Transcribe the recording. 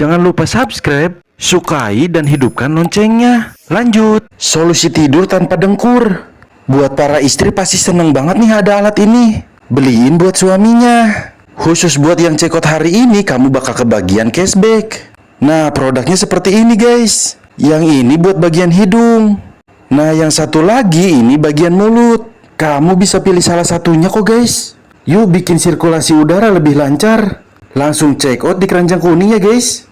Jangan lupa subscribe, sukai, dan hidupkan loncengnya. Lanjut. Solusi tidur tanpa dengkur. Buat para istri pasti seneng banget nih ada alat ini. Beliin buat suaminya. Khusus buat yang cekot hari ini, kamu bakal kebagian cashback. Nah, produknya seperti ini guys. Yang ini buat bagian hidung. Nah, yang satu lagi ini bagian mulut. Kamu bisa pilih salah satunya kok guys. Yuk bikin sirkulasi udara lebih lancar. Langsung check out di keranjang kuning ya guys.